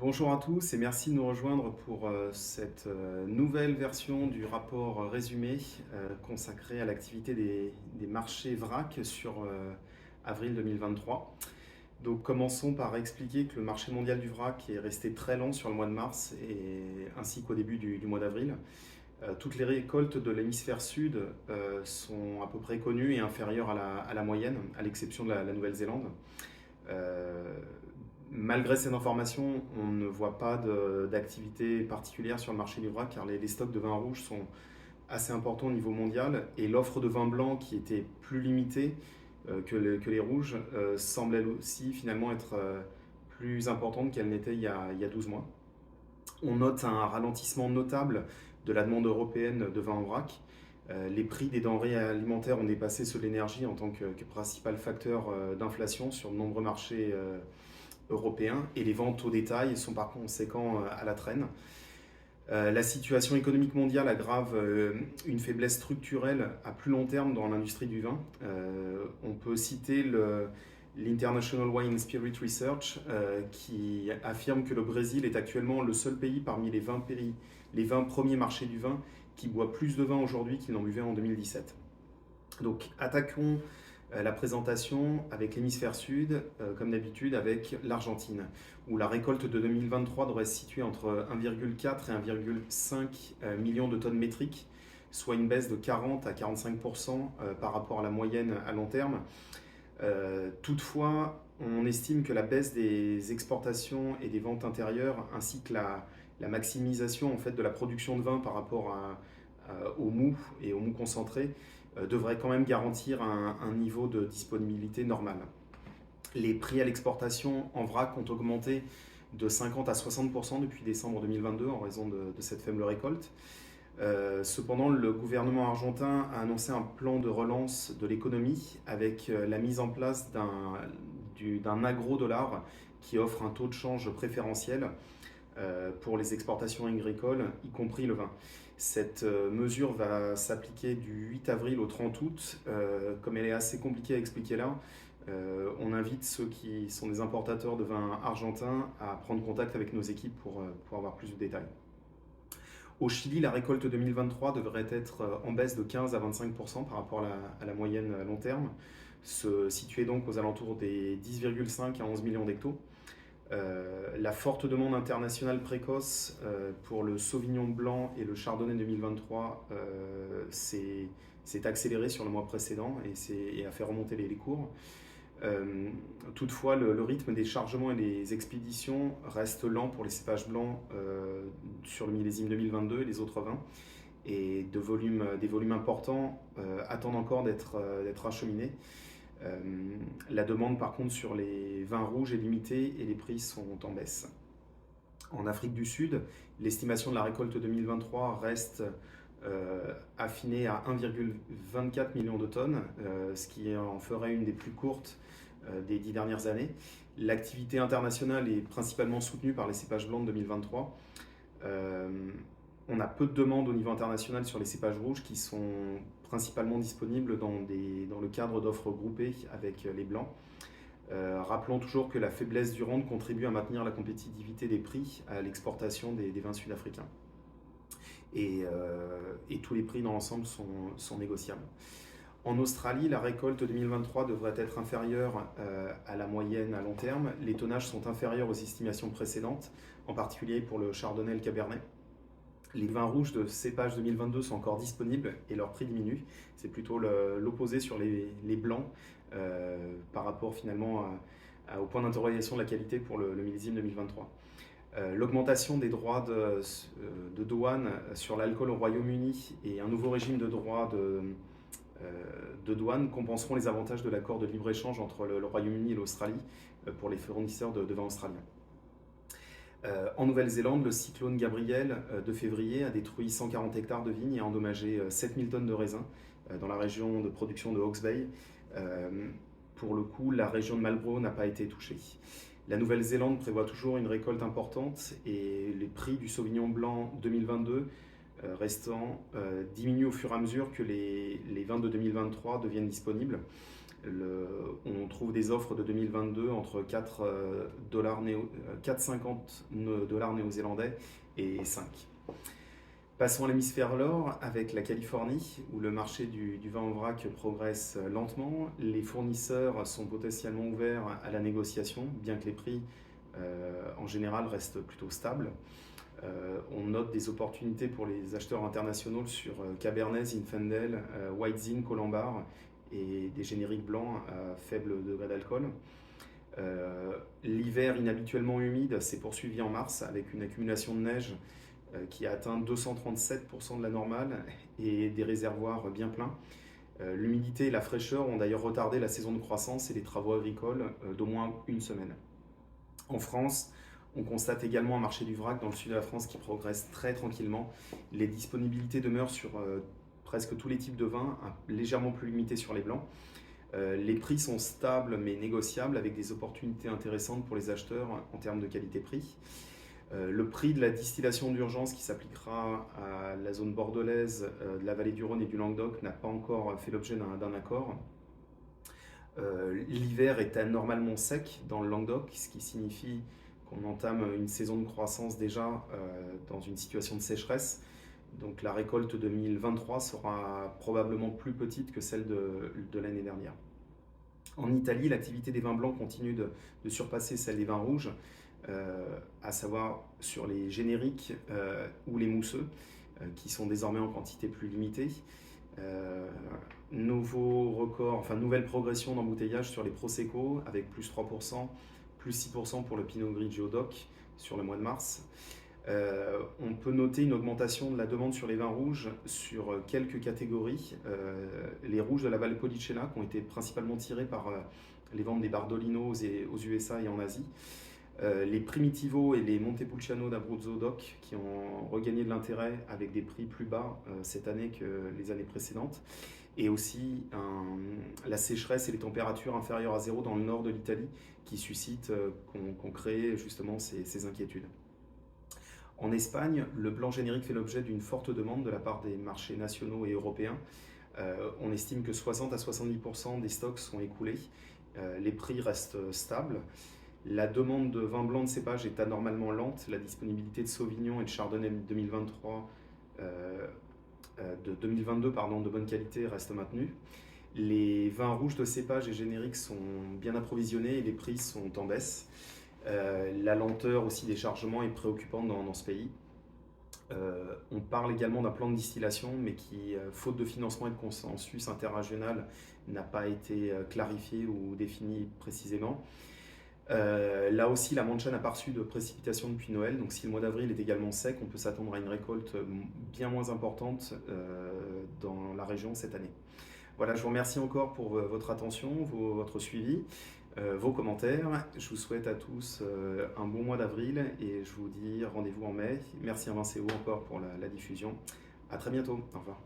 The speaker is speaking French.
Bonjour à tous et merci de nous rejoindre pour cette nouvelle version du rapport résumé consacré à l'activité des marchés VRAC sur avril 2023. Donc commençons par expliquer que le marché mondial du vrac est resté très lent sur le mois de mars ainsi qu'au début du mois d'avril. Toutes les récoltes de l'hémisphère sud sont à peu près connues et inférieures à la moyenne, à l'exception de la Nouvelle-Zélande. Euh, Malgré ces informations, on ne voit pas d'activité particulière sur le marché du vrac car les stocks de vin rouge sont assez importants au niveau mondial et l'offre de vin blanc qui était plus limitée que les rouges semble elle aussi finalement être plus importante qu'elle n'était il y a 12 mois. On note un ralentissement notable de la demande européenne de vin en vrac. Les prix des denrées alimentaires ont dépassé ceux de l'énergie en tant que principal facteur d'inflation sur de nombreux marchés européens et les ventes au détail sont par conséquent à la traîne. La situation économique mondiale aggrave une faiblesse structurelle à plus long terme dans l'industrie du vin. On peut citer l'International Wine and Spirit Research qui affirme que le Brésil est actuellement le seul pays parmi les 20 premiers marchés du vin qui boit plus de vin aujourd'hui qu'il n'en buvait en 2017. Donc attaquons la présentation avec l'hémisphère sud, comme d'habitude avec l'Argentine, où la récolte de 2023 devrait se situer entre 1,4 et 1,5 million de tonnes métriques, soit une baisse de 40 à 45% par rapport à la moyenne à long terme. Toutefois, on estime que la baisse des exportations et des ventes intérieures, ainsi que la maximisation en fait, de la production de vin par rapport au mou et au mou concentré, devrait quand même garantir un niveau de disponibilité normal. Les prix à l'exportation en vrac ont augmenté de 50 à 60% depuis décembre 2022 en raison de cette faible récolte. Cependant, le gouvernement argentin a annoncé un plan de relance de l'économie avec la mise en place d'un agro-dollar qui offre un taux de change préférentiel pour les exportations agricoles, y compris le vin. Cette mesure va s'appliquer du 8 avril au 30 août. Comme elle est assez compliquée à expliquer là, on invite ceux qui sont des importateurs de vin argentins à prendre contact avec nos équipes pour avoir plus de détails. Au Chili, la récolte 2023 devrait être en baisse de 15 à 25% par rapport à la moyenne à long terme, se situer donc aux alentours des 10,5 à 11 millions d'hectos. La forte demande internationale précoce pour le Sauvignon blanc et le Chardonnay 2023 s'est accélérée sur le mois précédent et a fait remonter les cours. Toutefois, le rythme des chargements et des expéditions reste lent pour les cépages blancs sur le millésime 2022 et les autres vins. Et des volumes importants attendent encore d'être acheminés. La demande par contre sur les vins rouges est limitée et les prix sont en baisse. En Afrique du Sud, l'estimation de la récolte 2023 reste affinée à 1,24 million de tonnes, ce qui en ferait une des plus courtes des 10 dernières années. L'activité internationale est principalement soutenue par les cépages blancs de 2023. On a peu de demandes au niveau international sur les cépages rouges qui sont principalement disponibles dans le cadre d'offres groupées avec les blancs. Rappelons toujours que la faiblesse du rand contribue à maintenir la compétitivité des prix à l'exportation des vins sud-africains. Et tous les prix dans l'ensemble sont négociables. En Australie, la récolte 2023 devrait être inférieure à la moyenne à long terme. Les tonnages sont inférieurs aux estimations précédentes, en particulier pour le Chardonnay et le Cabernet. Les vins rouges de cépage 2022 sont encore disponibles et leur prix diminue. C'est plutôt l'opposé sur les blancs par rapport finalement au point d'interrogation de la qualité pour le millésime 2023. L'augmentation des droits de douane sur l'alcool au Royaume-Uni et un nouveau régime de droits de douane compenseront les avantages de l'accord de libre-échange entre le Royaume-Uni et l'Australie pour les fournisseurs de vins australiens. En Nouvelle-Zélande, le cyclone Gabriel de février a détruit 140 hectares de vignes et a endommagé 7000 tonnes de raisins dans la région de production de Hawke's Bay. Pour le coup, la région de Marlborough n'a pas été touchée. La Nouvelle-Zélande prévoit toujours une récolte importante et les prix du Sauvignon blanc 2022 restant diminuent au fur et à mesure que les vins de 2023 deviennent disponibles. On trouve des offres de 2022 entre 4,50 dollars néo-zélandais et 5. Passons à l'hémisphère nord avec la Californie, où le marché du vin en vrac progresse lentement. Les fournisseurs sont potentiellement ouverts à la négociation, bien que les prix en général restent plutôt stables. On note des opportunités pour les acheteurs internationaux sur Cabernet, Zinfandel, White Zin, Colombar et des génériques blancs à faible degré d'alcool. L'hiver inhabituellement humide s'est poursuivi en mars avec une accumulation de neige qui a atteint 237% de la normale et des réservoirs bien pleins. L'humidité et la fraîcheur ont d'ailleurs retardé la saison de croissance et les travaux agricoles d'au moins une semaine. En France, on constate également un marché du vrac dans le sud de la France qui progresse très tranquillement. Les disponibilités demeurent sur presque tous les types de vins, légèrement plus limitées sur les blancs. Les prix sont stables mais négociables avec des opportunités intéressantes pour les acheteurs en termes de qualité-prix. Le prix de la distillation d'urgence qui s'appliquera à la zone bordelaise, de la vallée du Rhône et du Languedoc n'a pas encore fait l'objet d'un accord. L'hiver est anormalement sec dans le Languedoc, ce qui signifie qu'on entame une saison de croissance déjà dans une situation de sécheresse. Donc la récolte 2023 sera probablement plus petite que celle de l'année dernière. En Italie, l'activité des vins blancs continue de surpasser celle des vins rouges, à savoir sur les génériques ou les mousseux, qui sont désormais en quantité plus limitée. Nouvelle progression d'embouteillage sur les Prosecco avec plus 3%, plus 6% pour le Pinot Grigio DOC sur le mois de mars. On peut noter une augmentation de la demande sur les vins rouges sur quelques catégories. Les rouges de la Valpolicella qui ont été principalement tirés par les ventes des Bardolino aux USA et en Asie. Les Primitivo et les Montepulciano d'Abruzzo DOC qui ont regagné de l'intérêt avec des prix plus bas cette année que les années précédentes. Et aussi la sécheresse et les températures inférieures à zéro dans le nord de l'Italie qui suscitent, qu'on crée justement ces inquiétudes. En Espagne, le blanc générique fait l'objet d'une forte demande de la part des marchés nationaux et européens. On estime que 60 à 70% des stocks sont écoulés. Les prix restent stables. La demande de vin blanc de cépage est anormalement lente. La disponibilité de Sauvignon et de Chardonnay de 2022 de bonne qualité reste maintenue. Les vins rouges de cépage et génériques sont bien approvisionnés et les prix sont en baisse. La lenteur aussi des chargements est préoccupante dans ce pays. On parle également d'un plan de distillation, mais qui, faute de financement et de consensus interrégional, n'a pas été clarifié ou défini précisément. Là aussi, la Mancha n'a pas reçu de précipitations depuis Noël, donc si le mois d'avril est également sec, on peut s'attendre à une récolte bien moins importante dans la région cette année. Voilà, je vous remercie encore pour votre attention, votre suivi, vos commentaires. Je vous souhaite à tous un bon mois d'avril et je vous dis rendez-vous en mai. Merci à Vincéo encore pour la diffusion. À très bientôt. Au revoir.